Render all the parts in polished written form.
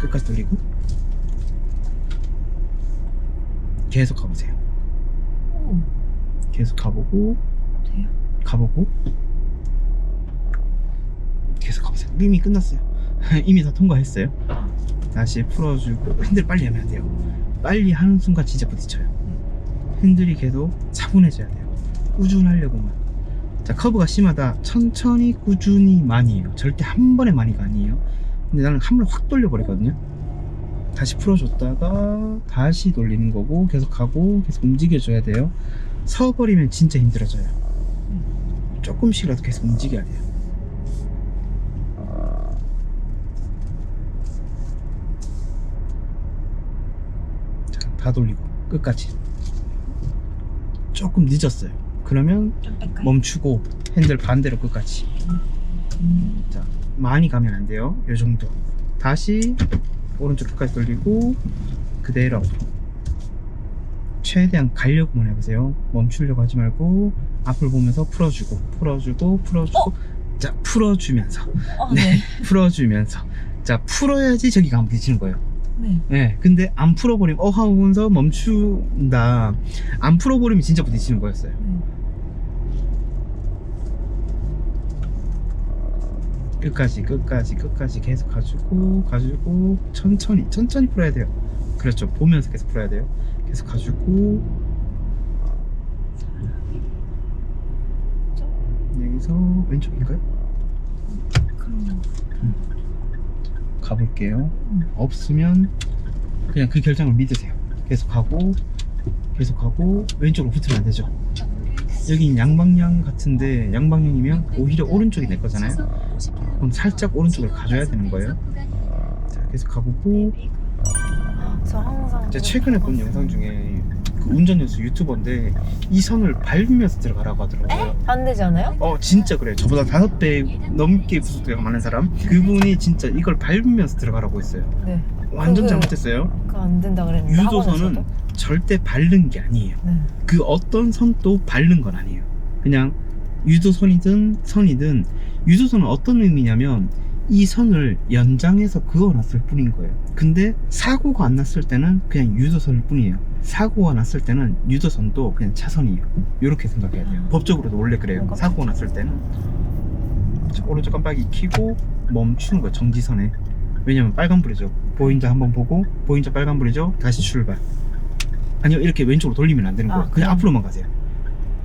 끝까지 돌리고 계속 가보세요. 오, 계속 가보고 돼요? 가보고 계속 가보세요. 이미 끝났어요. 이미 다 통과했어요. 다시 풀어주고 핸들 빨리 하면 안 돼요. 빨리 하는 순간 진짜 부딪혀요. 핸들이 계속 차분해져야 돼요. 꾸준하려고만. 자, 커브가 심하다. 천천히 꾸준히 많이에요. 절대 한 번에 많이가 아니에요. 근데 나는 한 번에 확 돌려버리거든요. 다시 풀어줬다가 다시 돌리는 거고 계속 가고 계속 움직여줘야 돼요. 서버리면 진짜 힘들어져요. 조금씩이라도 계속 움직여야 돼요. 자, 다 돌리고 끝까지. 조금 늦었어요. 그러면 좀 뺄까요? 멈추고 핸들 반대로 끝까지. 자, 많이 가면 안 돼요. 요 정도. 다시 오른쪽 끝까지 돌리고 그대로 최대한 가려고만 해보세요. 멈추려고 하지 말고 앞을 보면서 풀어주고 풀어주고 풀어주고. 자, 풀어주면서 네. 풀어주면서. 자, 풀어야지 저기가 안 부딪히는 거예요. 네. 네, 근데 안 풀어버리면 하면서 멈춘다. 안 풀어버리면 진짜 부딪히는 거였어요. 끝까지 끝까지 끝까지 계속 가지고 천천히 풀어야 돼요. 그렇죠. 보면서 계속 풀어야 돼요. 계속 가지고 여기서 왼쪽인가요? 그럼 가볼게요. 없으면 그냥 그 결정을 믿으세요. 계속 가고 왼쪽으로 붙으면 안 되죠. 여긴 양방향 같은데 양방향이면 오히려 오른쪽이 내 거잖아요. 그럼 살짝 오른쪽을 가져야 되는 거예요. 자, 계속 가보고. 저 항상 제가 최근에 본 영상 중에 그 운전연수 유튜버인데 이 선을 밟으면서 들어가라고 하더라고요. 안 되지 않아요? 진짜 그래요. 저보다 5배 넘게 부속도가 많은 사람, 그분이 진짜 이걸 밟으면서 들어가라고 했어요. 네. 완전 그게- 잘못했어요. 그거 안 된다 그랬는데 유도선은 학원에서도? 절대 밟는 게 아니에요. 네. 그 어떤 선도 밟는 건 아니에요. 그냥 유도선이든 선이든, 유도선은 어떤 의미냐면 이 선을 연장해서 그어놨을 뿐인 거예요. 근데 사고가 안 났을 때는 그냥 유도선일 뿐이에요. 사고가 났을 때는 유도선도 그냥 차선이에요. 이렇게 생각해야 돼요. 법적으로도 원래 그래요. 사고가 났을 때는. 자, 오른쪽 깜빡이 켜고 멈추는 거예요. 정지선에. 왜냐면 빨간불이죠. 보행자 한번 보고 보행자 빨간불이죠. 다시 출발. 아니요, 이렇게 왼쪽으로 돌리면 안 되는 거예요. 그냥 그냥. 앞으로만 가세요.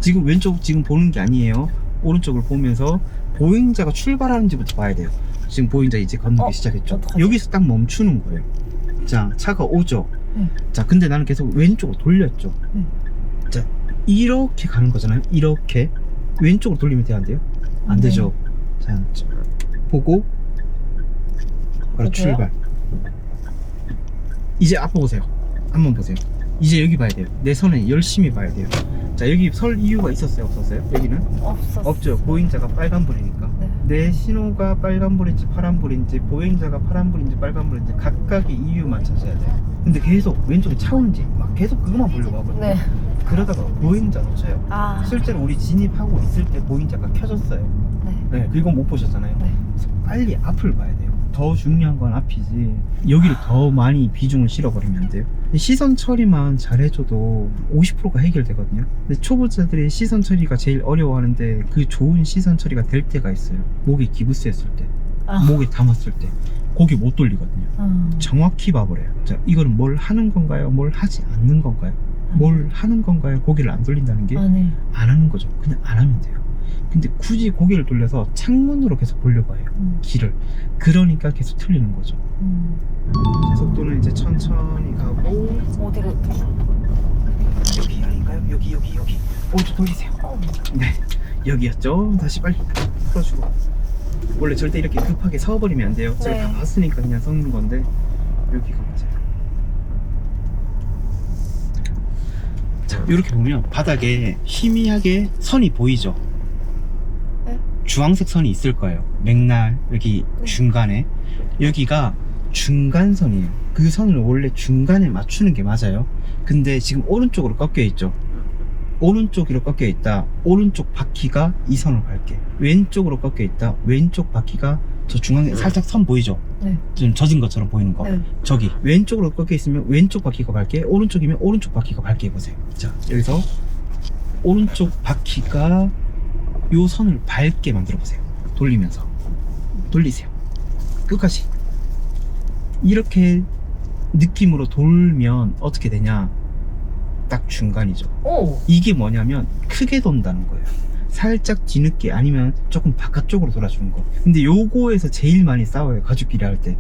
지금 왼쪽 지금 보는 게 아니에요. 오른쪽을 보면서 보행자가 출발하는지부터 봐야 돼요. 지금 보행자 이제 건너기 시작했죠. 어떡하지? 여기서 딱 멈추는 거예요. 자, 차가 오죠. 자, 근데 나는 계속 왼쪽으로 돌렸죠. 자, 이렇게 가는 거잖아요. 이렇게 왼쪽으로 돌리면 돼야 안 돼요? 안 네. 되죠. 자, 보고 바로 그래요? 출발. 이제 앞 보세요. 한번 보세요. 이제 여기 봐야 돼요. 내 선에 열심히 봐야 돼요. 자, 여기 설 이유가 있었어요, 없었어요? 여기는 없었어. 없죠. 보행자가 빨간불이니까. 네. 내 신호가 빨간불인지 파란불인지, 보행자가 파란불인지 빨간불인지 각각의 이유만 찾아야 돼요. 근데 계속 왼쪽에 차 오는지 막 계속 그것만 보려고 하거든요. 네. 그러다가 보행자 놓쳐요. 아. 실제로 우리 진입하고 있을 때 보행자가 켜졌어요. 네. 네, 그건 못 보셨잖아요. 네. 그래서 빨리 앞을 봐야 돼요. 더 중요한 건 앞이지, 여기를 더 많이 비중을 실어버리면 안 돼요. 시선 처리만 잘해줘도 50%가 해결되거든요. 근데 초보자들이 시선 처리가 제일 어려워하는데 그 좋은 시선 처리가 될 때가 있어요. 목에 기부스했을 때, 아. 목에 담았을 때 고개 못 돌리거든요. 음. 정확히 봐버려요. 자, 이거는 뭘 하는 건가요? 뭘 하지 않는 건가요? 뭘 하는 건가요? 고개를 안 돌린다는 게 안 해. 안 하는 거죠. 그냥 안 하면 돼요. 근데 굳이 고개를 돌려서 창문으로 계속 보려고 해요. 길을. 그러니까 계속 틀리는 거죠. 제 속도는 이제 천천히 가고. 어디로? 여기 아닌가요? 여기. 오른쪽 돌리세요. 네, 여기였죠. 다시 빨리 풀어주고. 원래 절대 이렇게 급하게 서버리면 안 돼요. 제가 네. 다 봤으니까 그냥 섞는 건데 여기가 맞아요. 자, 이렇게 보면 바닥에 희미하게 선이 보이죠? 네? 주황색 선이 있을 거예요. 맥날 여기 중간에. 여기가 중간선이에요. 그 선을 원래 중간에 맞추는 게 맞아요. 근데 지금 오른쪽으로 꺾여 있죠. 오른쪽으로 꺾여 있다. 오른쪽 바퀴가 이 선을 밟게. 왼쪽으로 꺾여 있다. 왼쪽 바퀴가 저 중앙에 살짝 선 보이죠? 네. 좀 젖은 것처럼 보이는 거. 네. 저기 왼쪽으로 꺾여 있으면 왼쪽 바퀴가 밝게, 오른쪽이면 오른쪽 바퀴가 밝게 해보세요. 자, 여기서 오른쪽 바퀴가 요 선을 밝게 만들어 보세요. 돌리면서 돌리세요. 끝까지. 이렇게 느낌으로 돌면 어떻게 되냐? 딱 중간이죠. 오. 이게 뭐냐면 크게 돈다는 거예요. 살짝 뒤늦게 아니면 조금 바깥쪽으로 돌아주는 거. 근데 요거에서 제일 많이 싸워요, 가족끼리 할 때.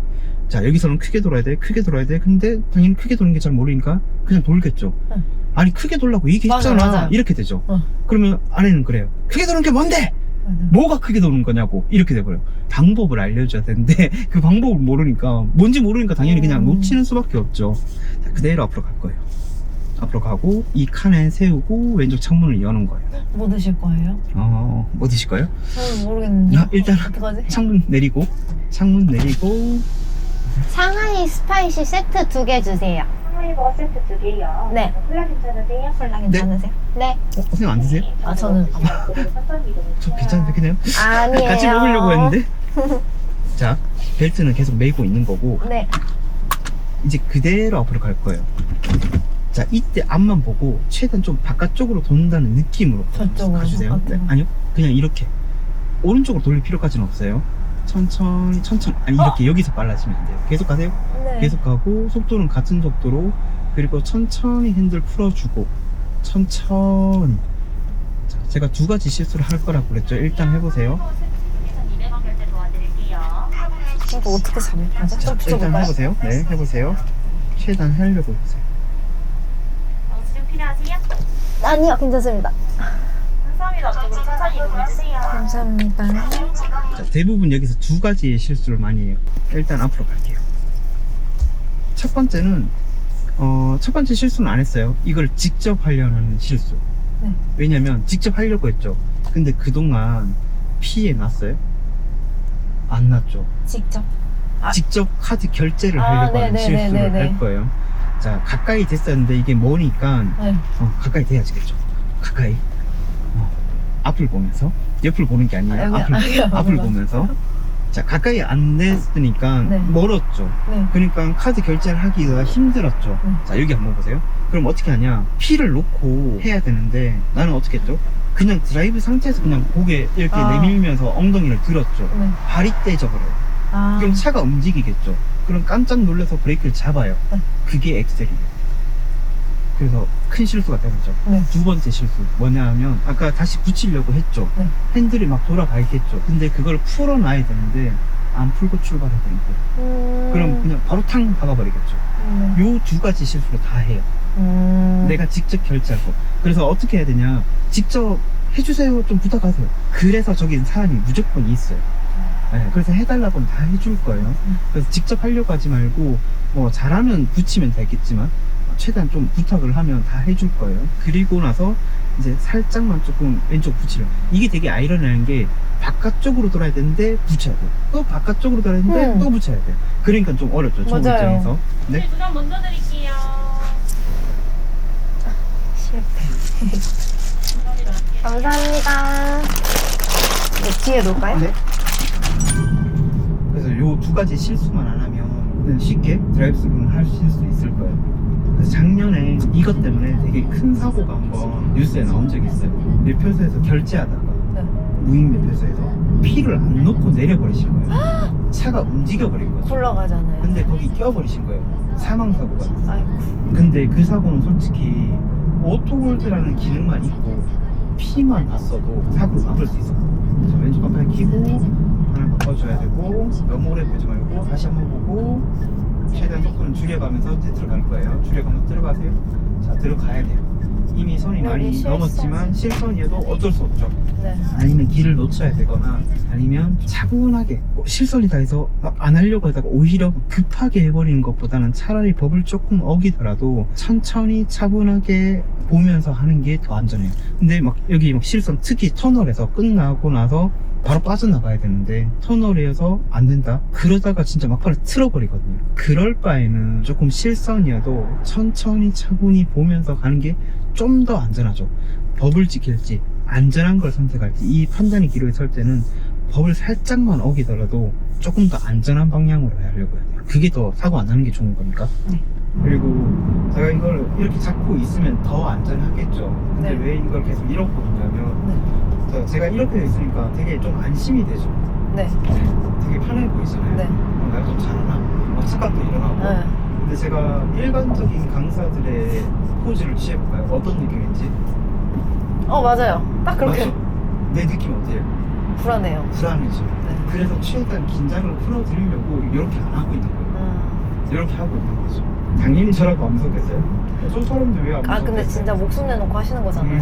자, 여기서는 크게 돌아야 돼, 크게 돌아야 돼. 근데 당연히 크게 도는 게 잘 모르니까 그냥 돌겠죠. 응. 아니, 크게 돌라고 얘기했잖아. 맞아요. 이렇게 되죠. 응. 그러면 아내는 그래요. 크게 도는 게 뭔데? 맞아. 뭐가 크게 도는 거냐고. 이렇게 돼버려요. 방법을 알려줘야 되는데 그 방법을 모르니까, 뭔지 모르니까 당연히 그냥 놓치는 수밖에 없죠. 자, 그대로 앞으로 갈 거예요. 앞으로 가고 이 칸에 세우고 왼쪽 창문을 여는 거예요. 뭐 드실 거예요? 뭐 드실 거예요? 저는 모르겠는데. 일단 어떡하지? 창문 내리고 상하이 스파이시 세트 2개 주세요. 상하이 버거 세트 2개요. 네. 콜라 괜찮으세요? 콜라 괜찮으세요? 네. 선생님 안 드세요? 아, 저는 저 괜찮은데 그냥 아니에요. 같이 먹으려고 했는데. 자, 벨트는 계속 메고 있는 거고 네. 이제 그대로 앞으로 갈 거예요. 자, 이때 앞만 보고 최대한 좀 바깥쪽으로 돈다는 느낌으로 저쪽으로, 가주세요. 바깥으로. 네, 아니요, 그냥 이렇게 오른쪽으로 돌릴 필요까지는 없어요. 천천히 아니 이렇게 여기서 빨라지면 안 돼요. 계속 가세요. 네. 계속 가고 속도는 같은 속도로, 그리고 천천히 핸들 풀어주고 천천히. 자, 제가 두 가지 실수를 할 거라고 그랬죠. 일단 해보세요. 이거 어떻게 잡을까지? 좀 일단 붙여볼까요? 해보세요. 네, 해보세요. 최대한 하려고 해보세요. 수정 필요하세요? 아니요, 괜찮습니다. 감사합니다. 앞쪽으로 천천히 이동해주세요. 감사합니다. 자, 대부분 여기서 두 가지의 실수를 많이 해요. 일단 앞으로 갈게요. 첫 번째는 첫 번째 실수는 안 했어요. 이걸 직접 하려는 실수. 네. 왜냐면 직접 하려고 했죠. 근데 그동안 피해 났어요? 안 났죠. 직접. 아. 직접 카드 결제를 아, 하려고 하는 네네네네네. 실수를 할 거예요. 자, 가까이 됐었는데 이게 뭐니까 네. 가까이 돼야지겠죠. 가까이. 앞을 보면서, 옆을 보는 게 아니라 앞을 보면서. 자, 가까이 안 됐으니까 네. 멀었죠. 네. 그러니까 카드 결제를 하기가 힘들었죠. 네. 자, 여기 한번 보세요. 그럼 어떻게 하냐? 피를 놓고 해야 되는데 나는 어떻게 했죠? 그냥 드라이브 상태에서 그냥 고개 이렇게 아. 내밀면서 엉덩이를 들었죠. 네. 발이 떼져버려요. 아. 그럼 차가 움직이겠죠. 그럼 깜짝 놀라서 브레이크를 잡아요. 네. 그게 엑셀이에요. 그래서 큰 실수가 되겠죠. 네. 두 번째 실수 뭐냐 하면, 아까 다시 붙이려고 했죠. 네. 핸들이 막 돌아가겠죠. 근데 그걸 풀어놔야 되는데 안 풀고 출발해야 되는 거예요. 그럼 그냥 바로 탕 박아버리겠죠. 요 두 가지 실수를 다 해요. 내가 직접 결제할 거. 그래서 어떻게 해야 되냐, 직접 해주세요, 좀 부탁하세요. 그래서 저기 사람이 무조건 있어요. 네, 그래서 해달라고는 다 해줄 거예요. 그래서 직접 하려고 하지 말고, 뭐 잘하면 붙이면 되겠지만 최대한 좀 부탁을 하면 다 해줄 거예요. 그리고 나서 이제 살짝만 조금 왼쪽 붙이려. 이게 되게 아이러니한 게, 바깥쪽으로 돌아야 되는데 붙여야 돼요. 또 바깥쪽으로 돌아야 되는데 또 붙여야 돼요. 그러니까 좀 어렵죠, 저 맞아요. 입장에서. 네? 두장 먼저 드릴게요. 실패. 감사합니다. 네, 뒤에 놓을까요? 네. 그래서 요 두 가지 실수만 안 하면 쉽게 드라이브 스루는 할 수 있을 거예요. 그래서 작년에 이것 때문에 되게 큰 사고가 한번 뉴스에 나온 적이 있어요. 매표소에서 결제하다가, 네. 무인 매표소에서 피를 안 놓고 내려버리신 거예요. 차가 움직여버린 거죠. 굴러가잖아요. 근데 거기 껴버리신 거예요. 사망사고가 났어요. 아이고. 근데 그 사고는 솔직히 오토홀드라는 기능만 있고 피만 났어도 사고를 막을 수 있었어요. 그래서 왼쪽 깜빡이 켜고 하나 바꿔줘야 되고, 너무 오래 보지 말고 다시 한번 보고 최대한 속도는 줄여가면서 이제 들어갈 거예요. 줄여가면서 들어가세요. 자, 들어가야 돼요. 이미 선이 많이 실선. 넘었지만 실선이어도 어쩔 수 없죠. 네. 아니면 길을 놓쳐야 되거나, 아니면 차분하게 실선이다 해서 막 안 하려고 하다가 오히려 급하게 해버리는 것보다는 차라리 법을 조금 어기더라도 천천히 차분하게 보면서 하는 게 더 안전해요. 근데 막 여기 막 실선, 특히 터널에서 끝나고 나서 바로 빠져나가야 되는데 터널이어서 안 된다? 그러다가 진짜 막판에 틀어버리거든요. 그럴 바에는 조금 실선이어도 천천히 차분히 보면서 가는 게 좀 더 안전하죠. 법을 지킬지 안전한 걸 선택할지, 이 판단의 기로에 설 때는 법을 살짝만 어기더라도 조금 더 안전한 방향으로 하려고 해요. 그게 더 사고 안 나는 게 좋은 겁니까? 네. 그리고 제가 이걸 이렇게 잡고 있으면 더 안전하겠죠. 근데 네. 왜 이걸 계속 이러고 있냐면 제가 이렇게 있으니까 되게 좀 안심이 되죠. 네. 되게 편해 보이잖아요. 네. 내가 좀 잘하나? 막 착각도 일어나고. 네. 근데 제가 일반적인 강사들의 포즈를 취해볼까요? 어떤 느낌인지? 맞아요. 딱 그렇게 맞죠? 내 느낌 어때요? 불안해요. 불안해죠. 네. 그래서 최대한 긴장을 풀어드리려고 이렇게 안 하고 있는 거예요. 이렇게 하고 있는 거죠. 당연히 저라고 안 무섭겠어요? 저 사람들 왜안 무섭겠어요? 근데 진짜 목숨 내놓고 하시는 거잖아요.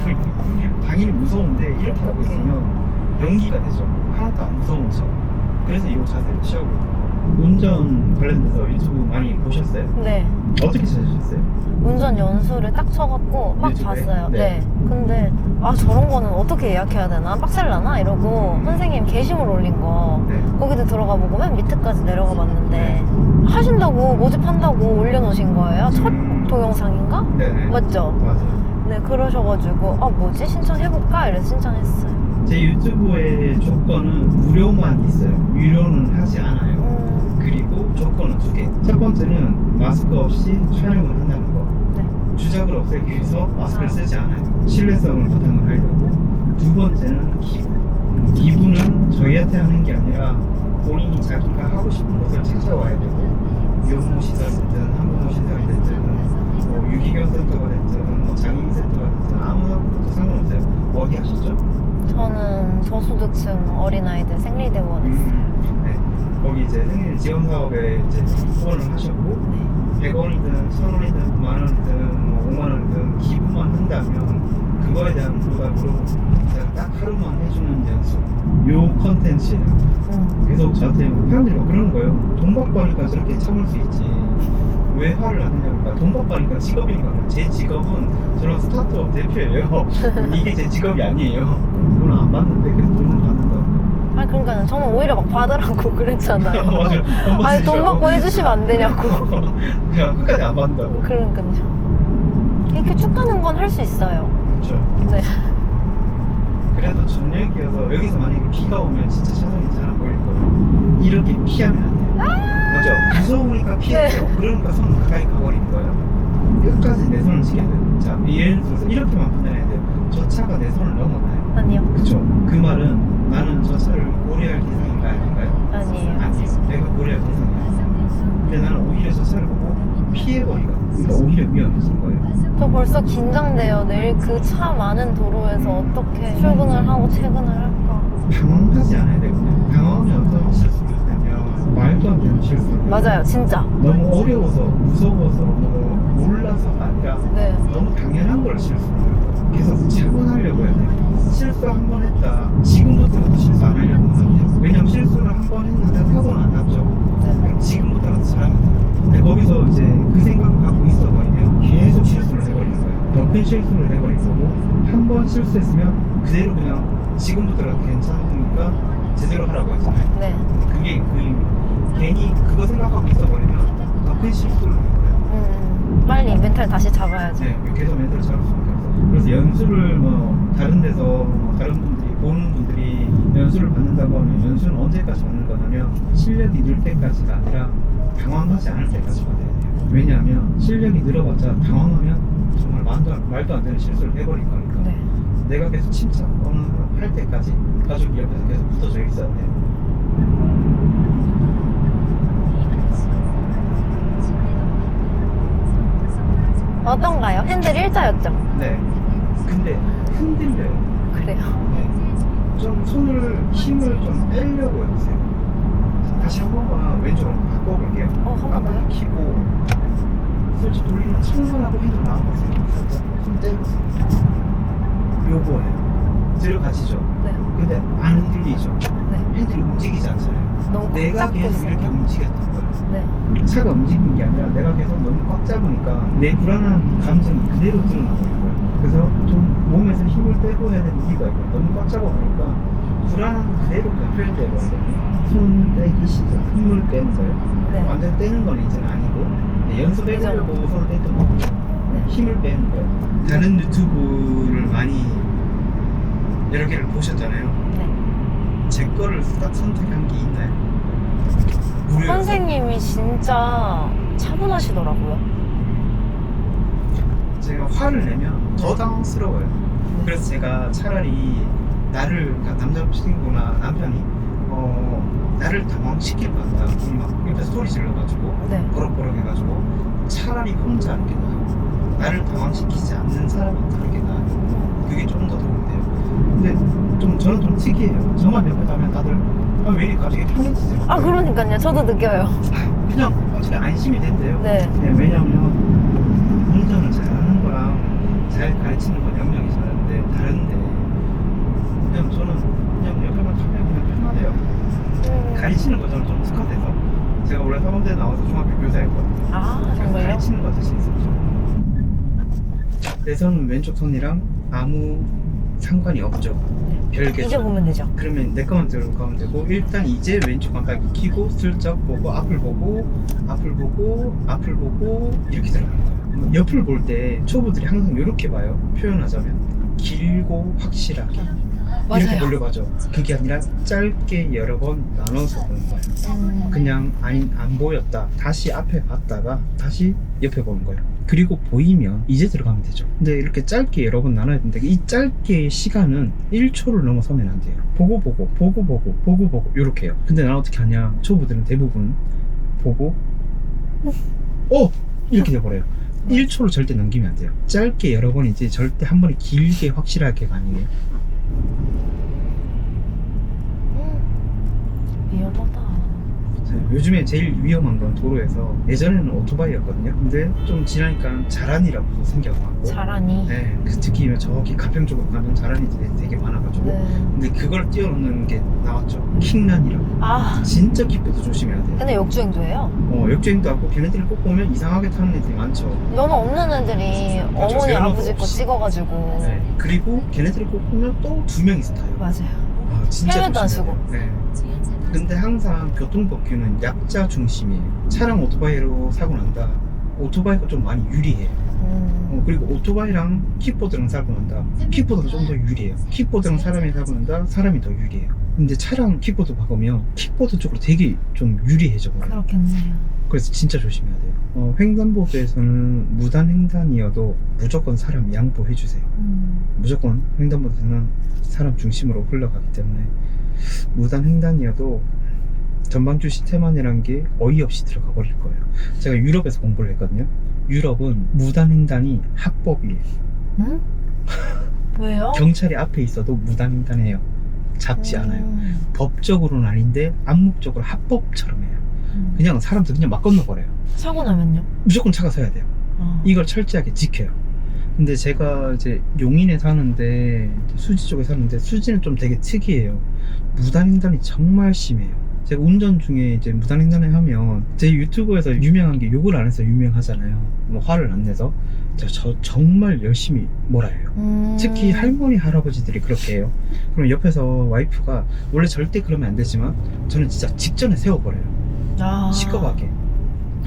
당연히 무서운데 이렇게 하고 오케이. 있으면 연기가 되죠. 하나도 안 무서운 척. 그래서 이 자세를 취하고 있는 거예요. 운전 관련돼서 유튜브 많이 보셨어요? 네. 어떻게 찾으셨어요? 운전 연수를 딱 쳐갖고 막 유튜브에? 봤어요. 네. 네. 근데 저런 거는 어떻게 예약해야 되나? 빡셀라나? 이러고 선생님 게시물 올린 거 네. 거기도 들어가 보고 맨 밑에까지 내려가 봤는데 네. 하신다고 모집한다고 올려놓으신 거예요. 첫 동영상인가? 네네. 맞죠? 맞아요. 네, 그러셔가지고 뭐지? 신청해볼까? 이래서 신청했어요. 제 유튜브의 조건은 무료만 있어요. 유료는 하지 않아요. 그리고 조건은 2개. 첫 번째는 마스크 없이 촬영을 한다는 거. 네. 주작을 없애기 위해서 마스크를 쓰지 않아요. 신뢰성을 바탕을 하려고. 두 번째는 기부. 기부는 저희한테 하는 게 아니라 본인이 자기가 하고 싶은 것을 찾아와야 되고, 요모 시설이든 한국어 시설이 됐든 뭐 유기견 센터가 됐든 뭐 장애인 센터가 됐든 아무것도 상관없어요. 어디 하시죠? 저는 저소득층 어린아이들 생리대원 했어요. 네. 거기 이제 생일 지원 사업에 이제 후원을 하셨고 100원이든 1000원이든 9만원이든 뭐 5만원이든 기부만 한다면 그거에 대한 보답으로 제가 딱 하루만 해주는 연수 요 컨텐츠예요. 계속 저한테 사람들이 막 그러는 거예요. 돈 받고 하니까 저렇게 참을 수 있지 왜 화를 안 내냐니까 돈 받고 하니까 직업이니까. 제 직업은 저런 스타트업 대표예요. 이게 제 직업이 아니에요. 돈은 안 받는데 그래도 돈은 받는다고. 그러니까 저는 오히려 막 받으라고 그랬잖아요. 맞아요. 돈 받고 해주시면 안 되냐고. 그냥 끝까지 안 받는다고. 그러니까요. 이렇게 쭉 가는 건 할 수 있어요. 그렇죠. 네. 그래도 전력이어서 여기서 만약에 비가 오면 진짜 차선이 잘 안 보일 거예요. 이렇게 피하면 안 돼요. 맞죠? 무서우니까 피했죠. 그러니까 손 가까이 가버린 거예요. 끝까지 내 손을 지켜야 돼요. 자, 예를 들어서 이렇게만 판단해야 돼요. 저 차가 내 손을 넘어가요. 아니요. 그쵸? 그 말은 나는 저 차를 고려할 대상인가요? 아닌가요? 아니에요. 아니에요. 내가 고려할 대상이에요. 근데 나는 오히려 저 차를 보고 피해버리거든. 그러니까 오히려 위험해진 거예요. 저 벌써 긴장돼요. 내일 그 차 많은 도로에서 어떻게 출근을 하고 퇴근을 할까. 당황하지 않아야 되거든요. 당황하면 어떤 실수를 하면 말도 안 되는 실수를 해요. 맞아요. 진짜. 너무 어려워서 무서워서 뭐 몰라서가 아니라 네. 너무 당연한 걸 실수를 해요. 계속 차분하려고 해야 돼요. 실수 한 번 했다. 지금부터라도 실수 안 하려고 하세요. 왜냐면 실수를 한 번 했는데 사고는 안 났죠. 그럼 지금부터라도 잘하면 돼요. 근데 거기서 이제 그 생각을 갖고 있어버리면 계속 실수를 해버리는 거예요. 더 큰 실수를 해버린 거고 한 번 실수했으면 그대로 그냥 지금부터라도 괜찮으니까 제대로 하라고 했잖아요. 네. 그게 괜히 그거 생각하고 있어버리면 더 큰 실수를 해버려요. 빨리 멘탈 다시 잡아야지. 네, 계속 멘트를 잡을 수밖에 없어요. 그래서 연수를 뭐 다른 데서 뭐 다른 분들이 보는 분들이 연수를 받는다고 하면 연수는 언제까지 받는 거냐면 실력이 늘 때까지가 아니라 당황하지 않을 때까지 받아야 돼요. 왜냐하면 실력이 늘어봤자 당황하면 정말 말도 안 되는 실수를 해버릴 거니까. 네. 내가 계속 침착 할 때까지 가족이 옆에서 계속 붙어져 있어야 돼요. 어떤가요? 핸들 일자였죠? 네. 근데 흔들려요. 그래요. 네. 좀 힘을 좀 빼려고 해보세요. 다시 한 번만 왼쪽으로 바꿔볼게요. 한 번 더요? 키고 솔직히 돌리면 충분하고 핸들 나와보세요. 살짝 손 떼보세요. 요거예요. 들어가시죠? 네. 근데 안 흔들리죠? 네. 핸들이 움직이지 않잖아요. 너무 꽉 내가 잡고 계속 이렇게 있어요. 움직였던 거예요. 네. 차가 움직이는 게 아니라 내가 계속 너무 꽉 잡으니까 내 불안한 감정이 그대로 드러나버린 거예요. 그래서 좀 몸에서 힘을 빼고 해야 되는 이유가 있고 너무 꽉 잡아보니까 불안한 그대로 그냥 표현돼버리거든요. 손 떼기 시작, 힘을 빼는 거예요. 네. 완전 떼는 건 이제는 아니고 연습해보려고 손을 뗐던 거고 네. 힘을 빼는 거예요. 다른 유튜브를 많이 여러 개를 보셨잖아요. 네. 제 거를 딱 선택한 게 있나요? 무료여서. 선생님이 진짜 차분하시더라고요. 제가 화를 내면 더 당황스러워요. 그래서 제가 차라리 나를, 그러니까 남자친구나 남편이 나를 당황시킬 것 같다. 막 옆에 소리 질러가지고 네. 버럭버럭 해가지고 차라리 혼자 하는 게 나아요. 나를 당황시키지 않는 사람이 있다는 게 나아요. 그게 좀 더 도움이 돼요. 근데 저는 좀 특이해요. 저만 옆에 가면 다들 왜 이렇게 갑자기 편해지세요? 아, 그러니까요. 저도 느껴요. 그냥 어차피 안심이 된대요. 네. 왜냐면 운전을 잘하는 거랑 잘 가르치는 건 영역이 다른데 그냥 저는 그냥 옆에만 타면 그냥 편하대요. 가르치는 거 저는 좀 특화돼서 제가 원래 사범대 나와서 중학교 교사였거든요. 아, 정말요? 가르치는 거 자신 있었죠. 내 손은 왼쪽 손이랑 아무 상관이 없죠. 별개. 이제 보면 되죠. 그러면 내 것만 들고 가면 되고, 일단 이제 왼쪽 깜빡이 켜고 슬쩍 보고 앞을 보고 이렇게 들어가는 거예요. 옆을 볼 때 초보들이 항상 이렇게 봐요. 표현하자면 길고 확실하게 이렇게 맞아요. 보려고 하죠. 그게 아니라 짧게 여러 번 나눠서 보는 거예요. 그냥 안 보였다 다시 앞에 봤다가 다시 옆에 보는 거예요. 그리고 보이면 이제 들어가면 되죠. 근데 이렇게 짧게 여러 번 나눠야 되는데 이 짧게 시간은 1초를 넘어서면 안 돼요. 보고 이렇게 해요. 근데 난 어떻게 하냐, 초보들은 대부분 보고 이렇게 돼버려요. 1초를 절대 넘기면 안 돼요. 짧게 여러 번이지 절대 한 번에 길게 확실하게가 아니에요. 위험하다. 요즘에 제일 위험한 건 도로에서, 예전에는 오토바이였거든요. 근데 좀 지나니까 자란이라고 생겨나고, 잘하니. 네, 특히 저기 가평 쪽으로 가면 자란이 되게 많아가지고, 네. 근데 그걸 뛰어넘는 게 나왔죠. 킥란이라고. 아, 진짜 킥보드 조심해야 돼요. 근데 역주행도 해요. 역주행도 하고 걔네들을 꼭 보면 이상하게 타는 애들이 많죠. 면허 없는 애들이 어머니 면허도 아버지 거 없이. 찍어가지고. 네. 그리고 걔네들을 꼭 보면 또 2명이서 타요. 맞아요. 진짜 헬멧도 안 조심해야 쓰고. 돼요. 네. 근데 항상 교통법규는 약자 중심이에요. 차랑 오토바이로 사고 난다. 오토바이가 좀 많이 유리해요. 그리고 오토바이랑 킥보드랑 사고 난다. 킥보드가 좀 더 유리해요. 킥보드랑 사람이 사고 난다. 사람이 더 유리해요. 근데 차랑 킥보드 박으면 킥보드 쪽으로 되게 좀 유리해져 버려요. 그렇겠네요. 그래서 진짜 조심해야 돼요. 횡단보도에서는 무단횡단이어도 무조건 사람 양보해주세요. 무조건 횡단보도에서는 사람 중심으로 흘러가기 때문에 무단횡단이어도 전방주 시스템안이라는 게 어이없이 들어가 버릴 거예요. 제가 유럽에서 공부를 했거든요. 유럽은 무단횡단이 합법이에요. 응? 왜요? 경찰이 앞에 있어도 무단횡단해요. 잡지 않아요. 법적으로는 아닌데 암묵적으로 합법처럼 해요. 그냥 사람들 그냥 막 건너버려요. 사고 나면요? 무조건 차가 서야 돼요. 이걸 철저하게 지켜요. 근데 제가 이제 용인에 사는데, 수지 쪽에 사는데, 수지는 좀 되게 특이해요. 무단횡단이 정말 심해요. 제가 운전 중에 이제 무단횡단을 하면 제 유튜브에서 유명한 게 욕을 안 해서 유명하잖아요. 뭐 화를 안 내서. 저 정말 열심히 몰아요. 특히 할머니 할아버지들이 그렇게 해요. 그럼 옆에서 와이프가 원래 절대 그러면 안 되지만 저는 진짜 직전에 세워버려요. 시끄럽게.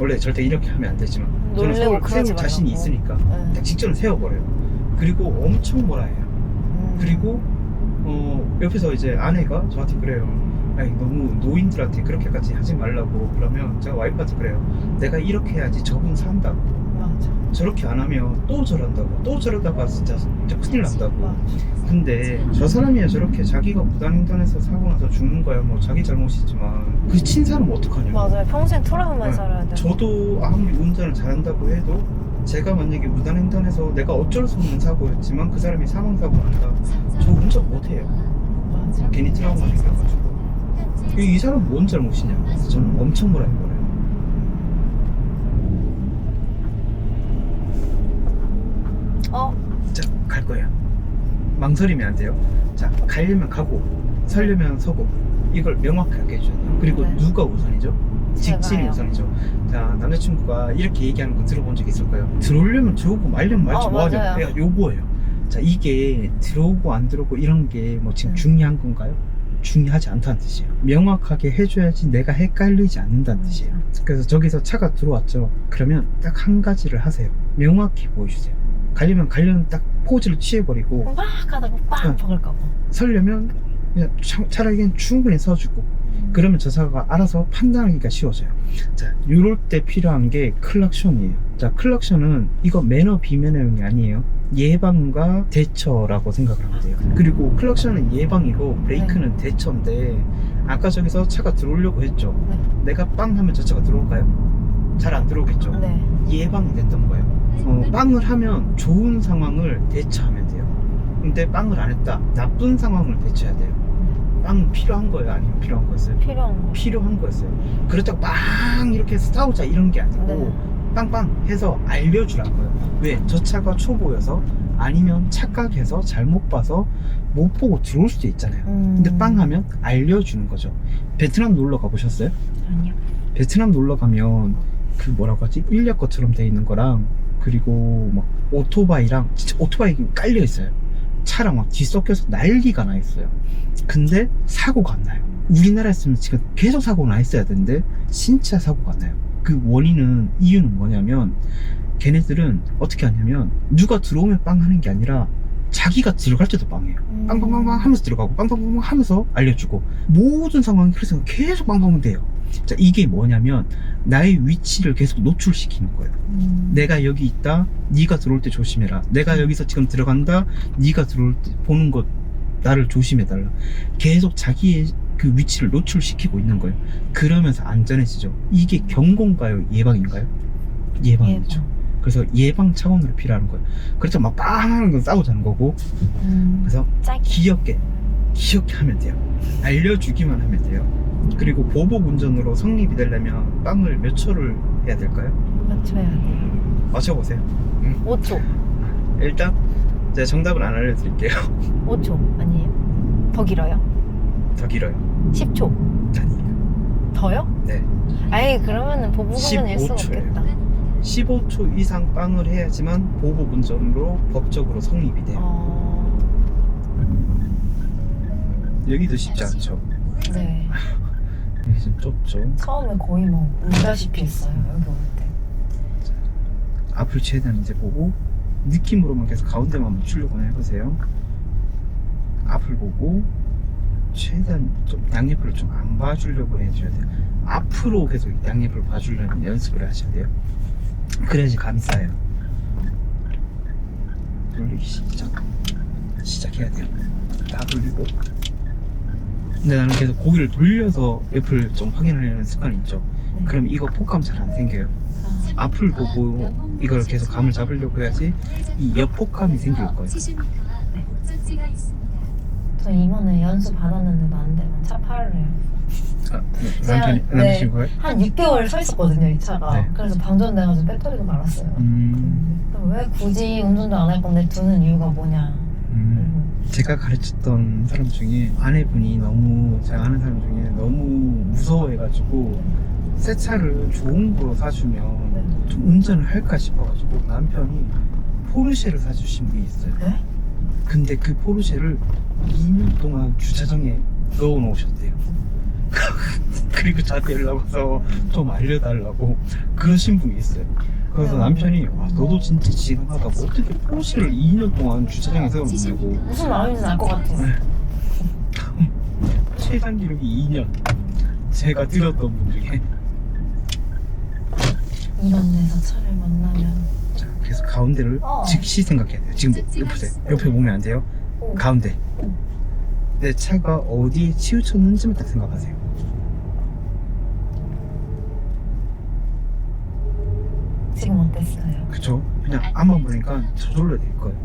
원래 절대 이렇게 하면 안 되지만 저는 놀래고 그러지 세울 자신이 말라고. 있으니까 네. 딱 직전에 세워버려요. 그리고 엄청 몰아요. 그리고 옆에서 이제 아내가 저한테 그래요. 아니, 너무 노인들한테 그렇게까지 하지 말라고. 그러면 제가 와이프한테 그래요. 내가 이렇게 해야지 저분 산다고. 맞아. 저렇게 안 하면 또 저런다고. 또 저러다가 진짜 큰일 난다고. 맞아. 근데 저 사람이야 저렇게 자기가 무단횡단해서 사고 나서 죽는 거야 뭐 자기 잘못이지만 그 친 사람 어떡하냐고. 맞아요. 평생 트라우마에 네. 살아야 돼. 저도 아무리 운전을 잘한다고 해도 제가 만약에 무단횡단해서 내가 어쩔 수 없는 사고였지만 그 사람이 사망사고 난다, 저 운전 못해요. 맞아. 괜히 트라우마 생겨가지고. 이 사람 뭔 잘못이냐. 그래서 저는 엄청 뭐라 해버려요. 자, 갈 거예요. 망설이면 안 돼요. 자, 가려면 가고 서려면 서고, 이걸 명확하게 해줘야 돼요. 그리고 네. 누가 우선이죠? 직진이 제가요. 우선이죠. 자, 남자친구가 이렇게 얘기하는 거 들어본 적 있을 거예요. 들어오려면 들어오고 말려면 말지 뭐하냐. 맞아요. 내가 요거예요. 자, 이게 들어오고 안 들어오고 이런 게 뭐 지금 중요한 건가요? 중요하지 않다는 뜻이에요. 명확하게 해줘야지 내가 헷갈리지 않는다는 뜻이에요. 그래서 저기서 차가 들어왔죠. 그러면 딱 한 가지를 하세요. 명확히 보여주세요. 가려면 딱 포즈를 취해버리고, 막 가다가 빵 응. 박을까봐. 서려면 그냥 차라리 그냥 충분히 서주고, 그러면 저 차가 알아서 판단하기가 쉬워져요. 자, 요럴 때 필요한 게 클락션이에요. 자, 클락션은 이거 매너 비매너용이 아니에요. 예방과 대처라고 생각을 하면 돼요. 그리고 클락션은 예방이고 브레이크는 대처인데, 아까 저기서 차가 들어오려고 했죠. 네. 내가 빵 하면 저 차가 들어올까요? 잘 안 들어오겠죠. 네. 예방이 됐던 거예요. 빵을 하면 좋은 상황을 대처하면 돼요. 근데 빵을 안 했다, 나쁜 상황을 대처해야 돼요. 빵은 필요한 거예요? 아니면 필요한 거였어요? 필요한 거. 필요한 거였어요. 그렇다고 빵 이렇게 해서 싸우자 이런 게 아니고, 네. 빵빵 해서 알려주라는 거예요. 왜? 저 차가 초보여서, 아니면 착각해서 잘못 봐서 못 보고 들어올 수도 있잖아요. 근데 빵 하면 알려주는 거죠. 베트남 놀러 가보셨어요? 아니요. 베트남 놀러 가면 그 뭐라고 하지? 인력 것처럼 돼 있는 거랑, 그리고 막 오토바이랑, 진짜 오토바이 깔려 있어요. 차랑 막 뒤섞여서 난리가 나 있어요. 근데 사고가 안 나요. 우리나라였으면 지금 계속 사고가 나 있어야 되는데 진짜 사고가 안 나요. 그 원인은, 이유는 뭐냐면, 걔네들은 어떻게 하냐면 누가 들어오면 빵 하는 게 아니라 자기가 들어갈 때도 빵해요. 빵빵빵빵 하면서 들어가고 빵빵빵빵 하면서 알려주고, 모든 상황이 그래서 계속 빵빵하면 돼요. 자, 이게 뭐냐면 나의 위치를 계속 노출시키는 거예요. 내가 여기 있다, 네가 들어올 때 조심해라. 내가 여기서 지금 들어간다, 네가 들어올 때 보는 것 나를 조심해달라. 계속 자기의 그 위치를 노출시키고 있는 거예요. 그러면서 안전해지죠. 이게 경고인가요? 예방인가요? 예방이죠. 그래서 예방 차원으로 필요한 거예요. 그렇죠. 막 빵 하는 건 싸우자는 거고. 그래서 짧게. 귀엽게 하면 돼요. 알려주기만 하면 돼요. 그리고 보복 운전으로 성립이 되려면 빵을 몇 초를 해야 될까요? 맞춰야 돼요. 맞춰보세요. 5초. 일단 제가 정답은 안 알려드릴게요. 5초 아니에요? 더 길어요? 더 길어요. 10초. 아니에요. 더요? 네. 아이, 그러면은 보복운전일 수가 15초 예요. 없겠다. 15초 이상 빵을 해야지만 보복 운전으로 법적으로 성립이 돼요. 여기도 쉽지 않죠. 네. 여기 좀 좁죠. 처음에 거의 뭐 울다시피 했어요, 여기 올 때. 앞을 최대한 이제 보고 느낌으로만 계속 가운데만 맞추려고 해보세요. 앞을 보고 최대한 좀 양옆을 좀 안 봐주려고 해줘야 돼요. 앞으로 계속 양옆을 봐주려는 연습을 하셔야 돼요. 그래야지 감이 쌓여요. 돌리기 시작해야 돼요. 다 돌리고. 근데 나는 계속 고기를 돌려서 옆을 좀 확인하려는 습관이 있죠. 그럼 이거 폭감 잘 안 생겨요. 앞을 보고 이걸 계속 감을 잡으려고 해야지 이 옆폭감이 생길 거예요. 저 이번에 연수 받았는데도 안 되면 차 팔래요. 남편이 안 드신 거예요? 한 6개월 서 있었거든요, 이 차가. 네. 그래서 방전돼가지고 배터리가 말았어요. 그럼 왜 굳이 운전도 안 할 건데 두는 이유가 뭐냐. 제가 가르쳤던 사람 중에 아내분이 너무, 제가 아는 사람 중에 너무 무서워해가지고 새 차를 좋은 거 사주면 좀 운전을 할까 싶어가지고 남편이 포르쉐를 사주신 분이 있어요. 네? 근데 그 포르쉐를 2년 동안 주차장에 넣어 놓으셨대요. 그리고 저한테 연락 와서 좀 알려달라고 그러신 분이 있어요. 그래서 남편이, 와, 너도 진짜 지긋하다고 어떻게 포르쉐를 2년 동안 주차장에 세워놓냐고. 무슨 마음인지 알 것 같아요. 최단 기록이 2년. 제가 들었던 분 중에. 이런 데서 차를 만나면. 자, 그래서 가운데를 즉시 생각해야 돼요. 지금 보세요. 옆에 보면 안 돼요. 가운데. 내 차가 어디에 치우쳤는지만 딱 생각하세요. 지금 어땠어요? 그쵸? 그냥 앞만 보니까 저절로 될 거예요.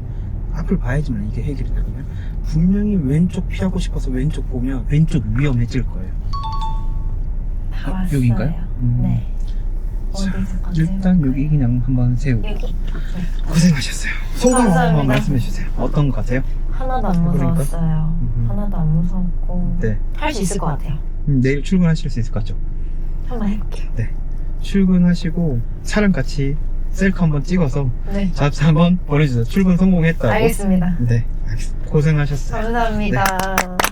앞을 봐야지만 이게 해결이 되거든요. 분명히 왼쪽 피하고 싶어서 왼쪽 보면 왼쪽 위험해질 거예요. 다 왔어요. 여긴가요? 네. 자, 어디서 일단 여기 그냥 한번 세우고. 여기. 고생하셨어요. 소감 감사합니다. 한번 말씀해 주세요. 어떤 것 같아요? 하나도 안 그러니까? 무서웠어요. 하나도 안 무서웠고. 네. 할 수 있을 것 같아요. 내일 출근하실 수 있을 것 같죠? 한번 해볼게요. 네. 출근하시고 차랑 같이 셀카 한번 찍어서 네. 잡지 한번 보내주세요. 출근 성공했다고. 알겠습니다. 네. 알겠습니다. 고생하셨어요. 감사합니다. 네.